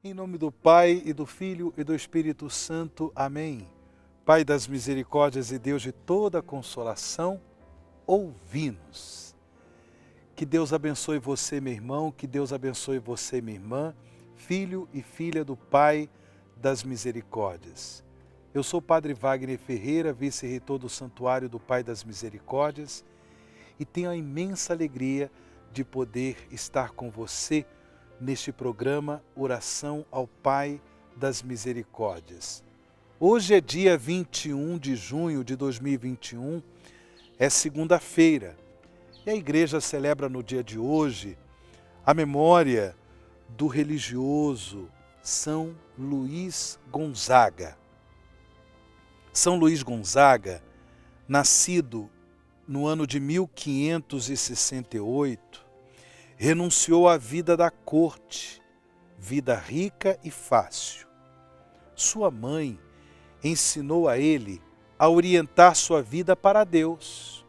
Em nome do Pai, e do Filho, e do Espírito Santo. Amém. Pai das misericórdias e Deus de toda consolação, ouvi-nos. Que Deus abençoe você, meu irmão, que Deus abençoe você, minha irmã, filho e filha do Pai das misericórdias. Eu sou o Padre Wagner Ferreira, vice-reitor do Santuário do Pai das Misericórdias, e tenho a imensa alegria de poder estar com você neste programa Oração ao Pai das Misericórdias. Hoje é dia 21 de junho de 2021, é segunda-feira, e a igreja celebra no dia de hoje a memória do religioso São Luís Gonzaga. São Luís Gonzaga, nascido no ano de 1568, renunciou à vida da corte, vida rica e fácil. Sua mãe ensinou a ele a orientar sua vida para Deus.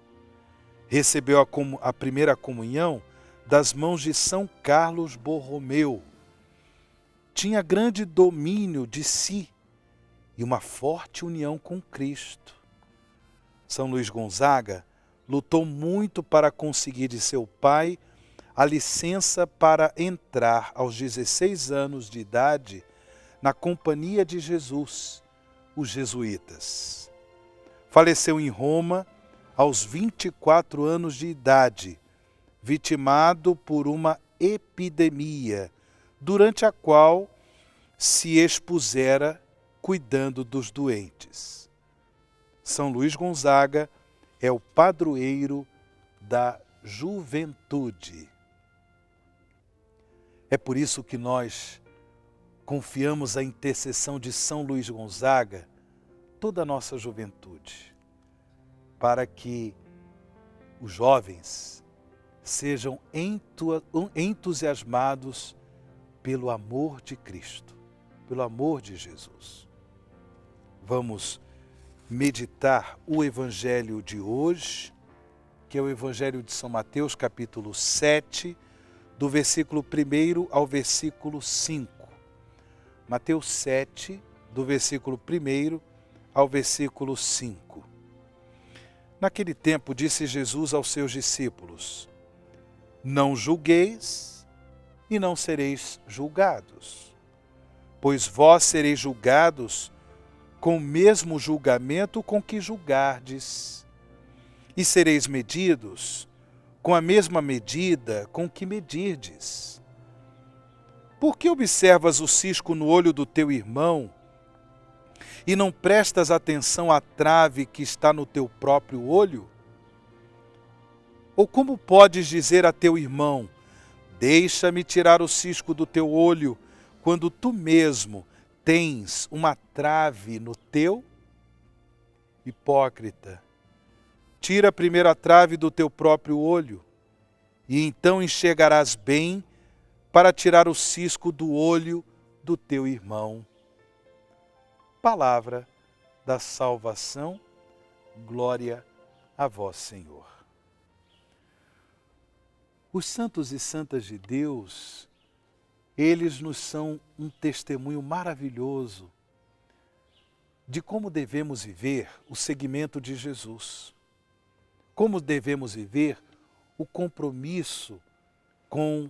Recebeu a primeira comunhão das mãos de São Carlos Borromeu. Tinha grande domínio de si e uma forte união com Cristo. São Luís Gonzaga lutou muito para conseguir de seu pai a licença para entrar aos 16 anos de idade na Companhia de Jesus, os jesuítas. Faleceu em Roma aos 24 anos de idade, vitimado por uma epidemia, durante a qual se expusera cuidando dos doentes. São Luís Gonzaga é o padroeiro da juventude. É por isso que nós confiamos a intercessão de São Luís Gonzaga, toda a nossa juventude, para que os jovens sejam entusiasmados pelo amor de Cristo, pelo amor de Jesus. Vamos meditar o Evangelho de hoje, que é o Evangelho de São Mateus, capítulo 7, do versículo 1 ao versículo 5. Mateus 7, do versículo 1 ao versículo 5. Naquele tempo disse Jesus aos seus discípulos: Não julgueis e não sereis julgados, pois vós sereis julgados com o mesmo julgamento com que julgardes, e sereis medidos com a mesma medida com que medirdes. Por que observas o cisco no olho do teu irmão e não prestas atenção à trave que está no teu próprio olho? Ou como podes dizer a teu irmão: deixa-me tirar o cisco do teu olho, quando tu mesmo tens uma trave no teu? Hipócrita, tira primeiro a trave do teu próprio olho, e então enxergarás bem para tirar o cisco do olho do teu irmão. Palavra da salvação, glória a vós, Senhor. Os santos e santas de Deus, eles nos são um testemunho maravilhoso de como devemos viver o seguimento de Jesus. Como devemos viver o compromisso com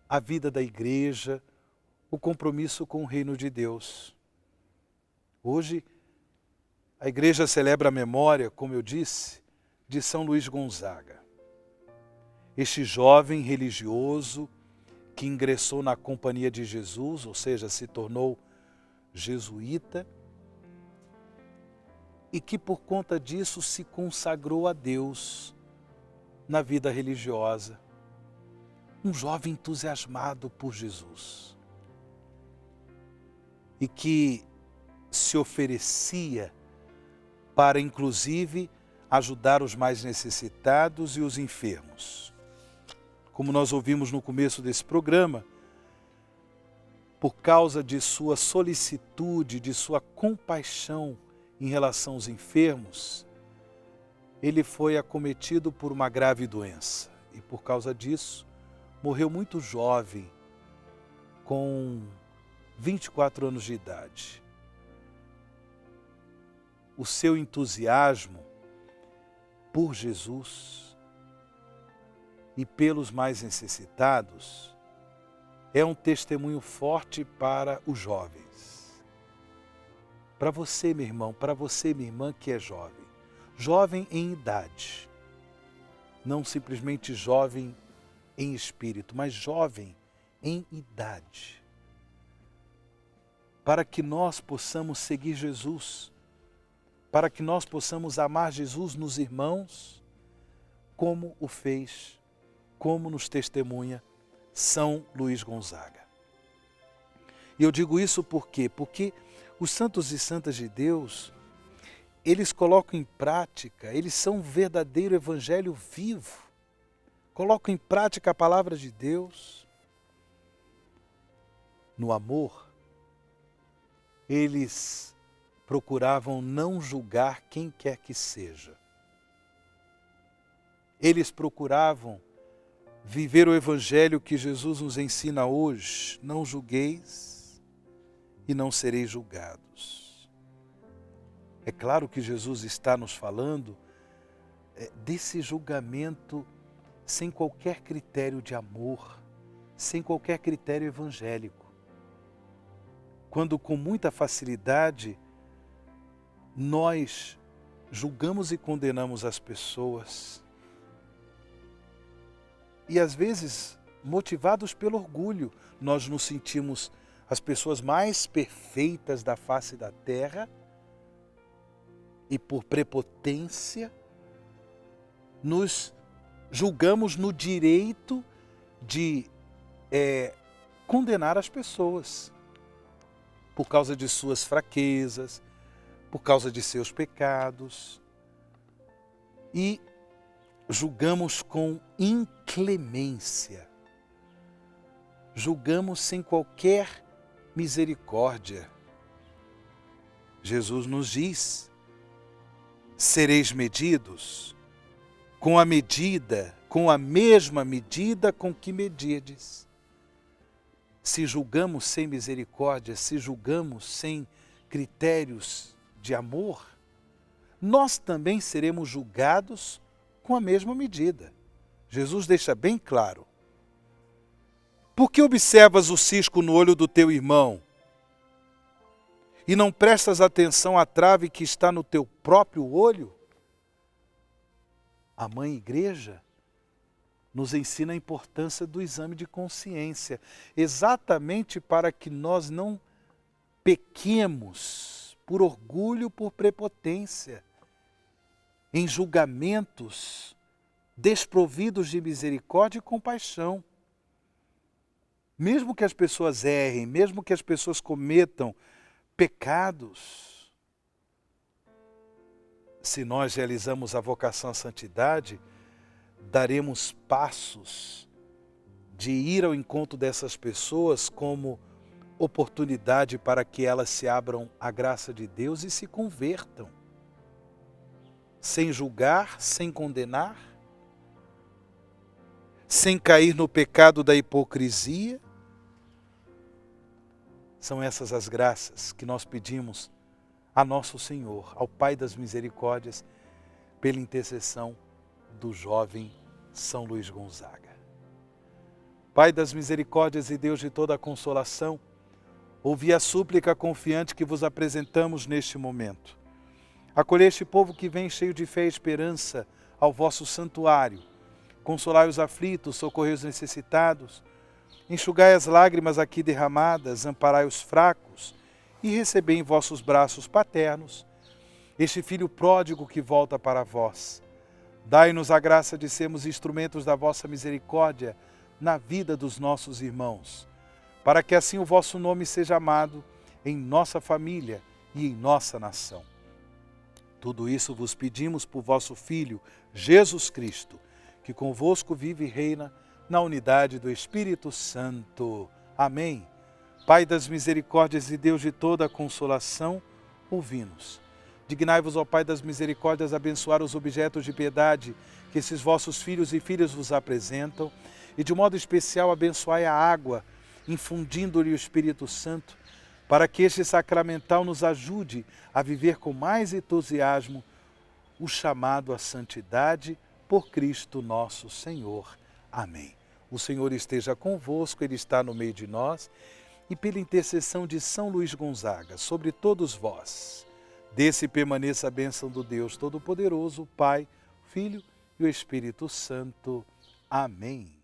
a vida da igreja, o compromisso com o reino de Deus. Hoje, a igreja celebra a memória, como eu disse, de São Luís Gonzaga. Este jovem religioso que ingressou na Companhia de Jesus, ou seja, se tornou jesuíta, e que por conta disso se consagrou a Deus na vida religiosa. Um jovem entusiasmado por Jesus e que se oferecia para, inclusive, ajudar os mais necessitados e os enfermos. Como nós ouvimos no começo desse programa, por causa de sua solicitude, de sua compaixão em relação aos enfermos, ele foi acometido por uma grave doença e, por causa disso, morreu muito jovem, com 24 anos de idade. O seu entusiasmo por Jesus e pelos mais necessitados é um testemunho forte para os jovens. Para você, meu irmão, para você, minha irmã, que é jovem. Jovem em idade. Não simplesmente jovem em espírito, mas jovem em idade. Para que nós possamos seguir Jesus, para que nós possamos amar Jesus nos irmãos, como o fez, como nos testemunha São Luís Gonzaga. E eu digo isso por quê? Porque os santos e santas de Deus, eles colocam em prática, eles são um verdadeiro evangelho vivo. Colocam em prática a palavra de Deus. No amor, eles procuravam não julgar quem quer que seja. Eles procuravam viver o evangelho que Jesus nos ensina hoje. Não julgueis e não sereis julgados. É claro que Jesus está nos falando desse julgamento sem qualquer critério de amor, sem qualquer critério evangélico. Quando com muita facilidade nós julgamos e condenamos as pessoas, e às vezes, motivados pelo orgulho, nós nos sentimos as pessoas mais perfeitas da face da terra, e por prepotência, nos julgamos no direito de condenar as pessoas por causa de suas fraquezas, por causa de seus pecados, e julgamos com inclemência, julgamos sem qualquer misericórdia. Jesus nos diz: sereis medidos com a mesma medida com que medirdes. Se julgamos sem misericórdia, se julgamos sem critérios de amor, nós também seremos julgados com a mesma medida. Jesus deixa bem claro. Por que observas o cisco no olho do teu irmão e não prestas atenção à trave que está no teu próprio olho? A Mãe Igreja nos ensina a importância do exame de consciência, exatamente para que nós não pequemos por orgulho, por prepotência, em julgamentos desprovidos de misericórdia e compaixão. Mesmo que as pessoas errem, mesmo que as pessoas cometam pecados, se nós realizamos a vocação à santidade, daremos passos de ir ao encontro dessas pessoas como oportunidade para que elas se abram à graça de Deus e se convertam. Sem julgar, sem condenar, sem cair no pecado da hipocrisia. São essas as graças que nós pedimos a nosso Senhor, ao Pai das Misericórdias, pela intercessão do jovem São Luís Gonzaga. Pai das Misericórdias e Deus de toda a consolação, ouvi a súplica confiante que vos apresentamos neste momento. Acolhei este povo que vem cheio de fé e esperança ao vosso santuário. Consolai os aflitos, socorrei os necessitados, enxugai as lágrimas aqui derramadas, amparai os fracos e recebei em vossos braços paternos este filho pródigo que volta para vós. Dai-nos a graça de sermos instrumentos da vossa misericórdia na vida dos nossos irmãos, para que assim o vosso nome seja amado em nossa família e em nossa nação. Tudo isso vos pedimos por vosso Filho, Jesus Cristo, que convosco vive e reina na unidade do Espírito Santo. Amém. Pai das misericórdias e Deus de toda a consolação, ouvi-nos. Dignai-vos, ó Pai das misericórdias, abençoar os objetos de piedade que esses vossos filhos e filhas vos apresentam, e de modo especial abençoai a água, infundindo-lhe o Espírito Santo, para que este sacramental nos ajude a viver com mais entusiasmo o chamado à santidade por Cristo nosso Senhor. Amém. O Senhor esteja convosco, Ele está no meio de nós, e pela intercessão de São Luís Gonzaga, sobre todos vós, desça e permaneça a bênção do Deus Todo-Poderoso, Pai, Filho e o Espírito Santo. Amém.